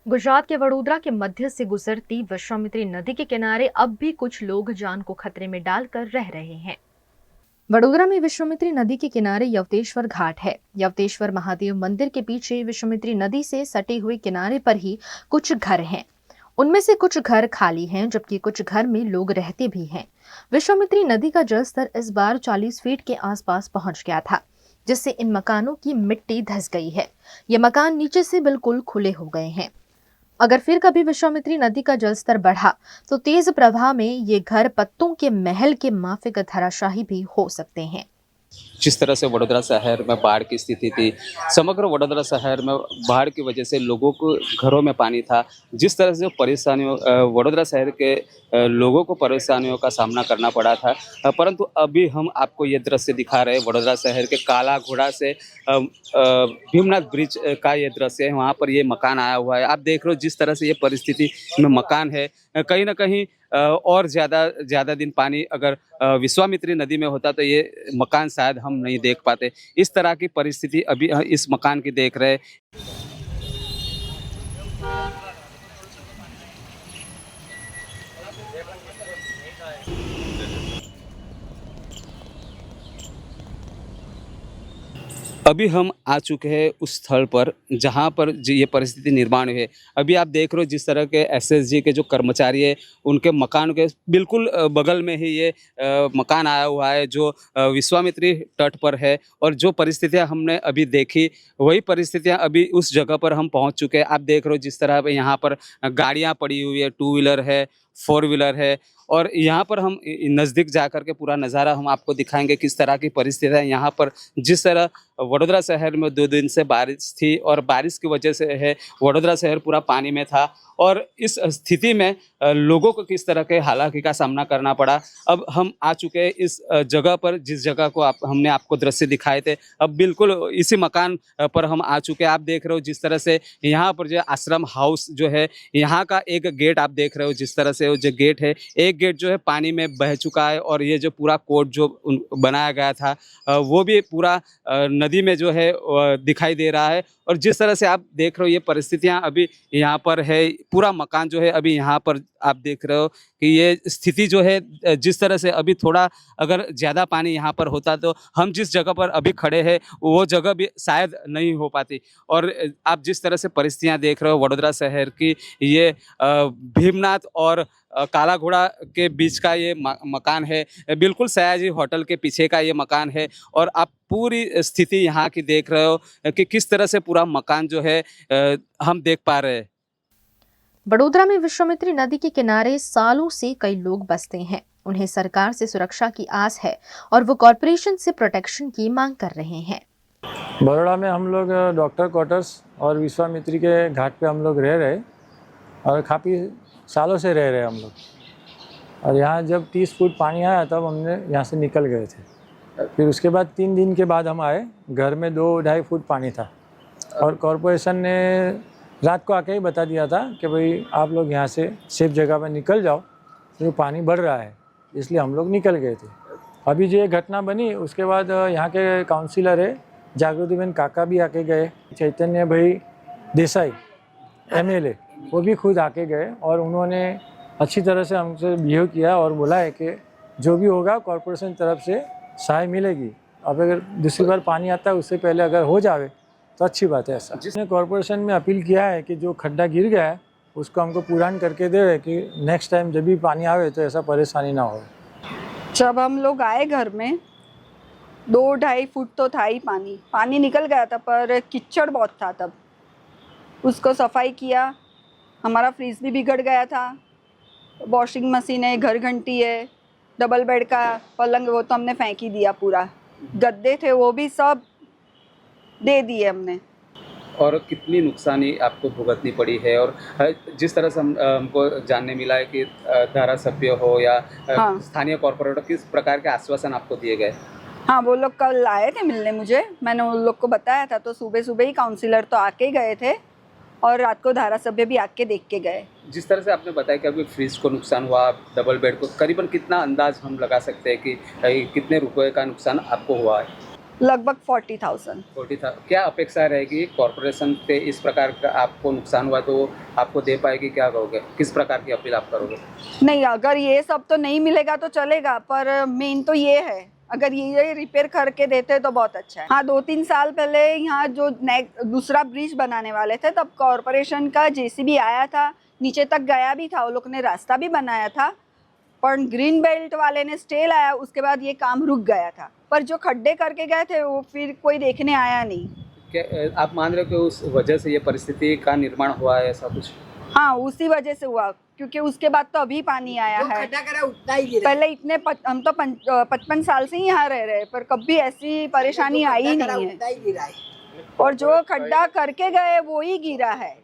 गुजरात के वडोदरा के मध्य से गुजरती विश्वामित्री नदी के किनारे अब भी कुछ लोग जान को खतरे में डालकर रह रहे हैं। वडोदरा में विश्वामित्री नदी के किनारे यवतेश्वर घाट है। यवतेश्वर महादेव मंदिर के पीछे विश्वामित्री नदी से सटे हुए किनारे पर ही कुछ घर हैं। उनमें से कुछ घर खाली हैं, जबकि कुछ घर में लोग रहते भी हैं। विश्वामित्री नदी का जलस्तर इस बार 40 फीट के आसपास पहुंच गया था, जिससे इन मकानों की मिट्टी धंस गई है। ये मकान नीचे से बिल्कुल खुले हो गए हैं। अगर फिर कभी विश्वामित्री नदी का जलस्तर बढ़ा तो तेज प्रवाह में ये घर पत्तों के महल के माफिक धराशाही भी हो सकते हैं। जिस तरह से वडोदरा शहर में बाढ़ की स्थिति थी, समग्र वडोदरा शहर में बाढ़ की वजह से लोगों को घरों में पानी था। जिस तरह से परेशानियों वडोदरा शहर के लोगों को परेशानियों का सामना करना पड़ा था, परंतु अभी हम आपको ये दृश्य दिखा रहे हैं वडोदरा शहर के काला घोड़ा से भीमनाथ ब्रिज का ये दृश्य है। वहाँ पर ये मकान आया हुआ है। आप देख रहे हो जिस तरह से ये परिस्थिति में मकान है, कहीं ना कहीं और ज़्यादा दिन पानी अगर विश्वामित्री नदी में होता तो ये मकान शायद हम नहीं देख पाते। इस तरह की परिस्थिति अभी इस मकान की देख रहे हैं। अभी हम आ चुके हैं उस स्थल पर जहाँ पर ये परिस्थिति निर्माण हुई है। अभी आप देख रहे हो जिस तरह के एसएसजी के जो कर्मचारी है, उनके मकान के बिल्कुल बगल में ही ये मकान आया हुआ है जो विश्वामित्री तट पर है। और जो परिस्थितियाँ हमने अभी देखी, वही परिस्थितियाँ अभी उस जगह पर हम पहुँच चुके हैं। आप देख रहे हो जिस तरह यहाँ पर गाड़ियाँ पड़ी हुई है, टू व्हीलर है, फोर व्हीलर है। और यहाँ पर हम नज़दीक जाकर के पूरा नज़ारा हम आपको दिखाएंगे किस तरह की परिस्थितियाँ यहाँ पर। जिस तरह वडोदरा शहर में 2 दिन से बारिश थी और बारिश की वजह से है वडोदरा शहर पूरा पानी में था। और इस स्थिति में लोगों को किस तरह के हालाकी का सामना करना पड़ा। अब हम आ चुके हैं इस जगह पर जिस जगह को हमने आपको दृश्य दिखाए थे। अब बिल्कुल इसी मकान पर हम आ चुके हैं। आप देख रहे हो जिस तरह से यहाँ पर जो आश्रम हाउस जो है, यहाँ का एक गेट आप देख रहे हो जिस तरह से वो जो गेट है, एक गेट जो है पानी में बह चुका है। और ये जो पूरा कोर्ट जो बनाया गया था वो भी पूरा नदी में जो है दिखाई दे रहा है। और जिस तरह से आप देख रहे हो ये परिस्थितियाँ अभी यहाँ पर है, पूरा मकान जो है अभी यहाँ पर आप देख रहे हो कि ये स्थिति जो है जिस तरह से अभी थोड़ा अगर ज़्यादा पानी यहाँ पर होता तो हम जिस जगह पर अभी खड़े हैं वो जगह भी शायद नहीं हो पाती। और आप जिस तरह से परिस्थितियाँ देख रहे हो वडोदरा शहर की, ये भीमनाथ और काला घोड़ा के बीच का ये मकान है। बिल्कुल सयाजी होटल के पीछे का ये मकान है। और आप पूरी स्थिति यहाँ की देख रहे हो कि किस तरह से पूरा मकान जो है हम देख पा रहे हैं। वडोदरा में विश्वामित्री नदी के किनारे सालों से कई लोग बसते हैं। उन्हें सरकार से सुरक्षा की आस है और वो कॉरपोरेशन से प्रोटेक्शन की मांग कर रहे हैं। बड़ोड़ा में हम लोग डॉक्टर क्वार्टर्स और विश्वामित्री के घाट पे हम लोग रह रहे और काफ़ी सालों से रह रहे हम लोग। और यहाँ जब 30 फुट पानी आया तब हमने यहाँ से निकल गए थे। फिर उसके बाद 3 दिन के बाद हम आए, घर में 2-2.5 फुट पानी था। और कॉरपोरेशन ने रात को आके ही बता दिया था कि भाई आप लोग यहाँ से सेफ जगह पर निकल जाओ, क्योंकि पानी बढ़ रहा है, इसलिए हम लोग निकल गए थे। अभी जो ये घटना बनी उसके बाद यहाँ के काउंसिलर है जागृतिबेन काका भी आके गए, चैतन्य भाई देसाई एमएलए वो भी खुद आके गए। और उन्होंने अच्छी तरह से हमसे बिहेव किया और बोला है कि जो भी होगा कॉरपोरेशन तरफ से सहाय मिलेगी। अब अगर दूसरी बार पानी आता है उससे पहले अगर हो जाए तो अच्छी बात है। ऐसा जिसने कॉरपोरेशन में अपील किया है कि जो खड्डा गिर गया है उसको हमको पुरान करके दे कि नेक्स्ट टाइम जब भी पानी आवे तो ऐसा परेशानी ना हो। जब हम लोग आए घर में 2-2.5 फुट तो था ही पानी, पानी निकल गया था पर कीचड़ बहुत था। तब उसको सफाई किया, हमारा फ्रिज भी बिगड़ गया था, वॉशिंग मशीन है, घर घंटी है, डबल बेड का पलंग वो तो हमने फेंक ही दिया। पूरा गद्दे थे वो भी सब दे दिए हमने। और कितनी नुकसानी आपको भुगतनी पड़ी है। और जिस तरह से हमको जानने मिला है कि धारासभ्य हो या हाँ। स्थानीय कॉर्पोरेटर, किस प्रकार के आश्वासन आपको दिए गए? हाँ, वो लोग कल आए थे मिलने मुझे, मैंने उन लोग को बताया था तो सुबह सुबह ही काउंसिलर तो आके गए थे और रात को धारासभ्य भी आके देख के गए। जिस तरह से आपने बताया कि अभी फ्रिज को नुकसान हुआ, डबल बेड को, करीबन कितना अंदाज हम लगा सकते हैं कि कितने रुपए का नुकसान आपको हुआ है? लगभग 40,000। 40,000 क्या अपेक्षा रहेगी कॉरपोरेशन से? इस प्रकार का आपको नुकसान हुआ तो आपको दे पाएगी, क्या कहोगे? किस प्रकार की अपील आप करोगे? नहीं, अगर ये सब तो नहीं मिलेगा तो चलेगा, पर मेन तो ये है, अगर ये रिपेयर करके देते तो बहुत अच्छा है। हाँ, 2-3 साल पहले यहाँ जो दूसरा ब्रिज बनाने वाले थे तब कॉरपोरेशन का जेसीबी आया था, नीचे तक गया भी था, वो लोग ने रास्ता भी बनाया था, पर ग्रीन बेल्ट वाले ने स्टे लाया, उसके बाद ये काम रुक गया था। पर जो खड्डे करके गए थे वो फिर कोई देखने आया नहीं। क्या आप मान रहे हो कि उस वजह से ये परिस्थिति का निर्माण हुआ है, ऐसा कुछ? हाँ, उसी वजह से हुआ, क्योंकि उसके बाद तो अभी पानी आया है। पहले इतने हम तो 55 साल से ही यहाँ रह रहे हैं, पर कभी ऐसी परेशानी आई ही नहीं है। और जो खड्डा करके गए वो ही गिरा है।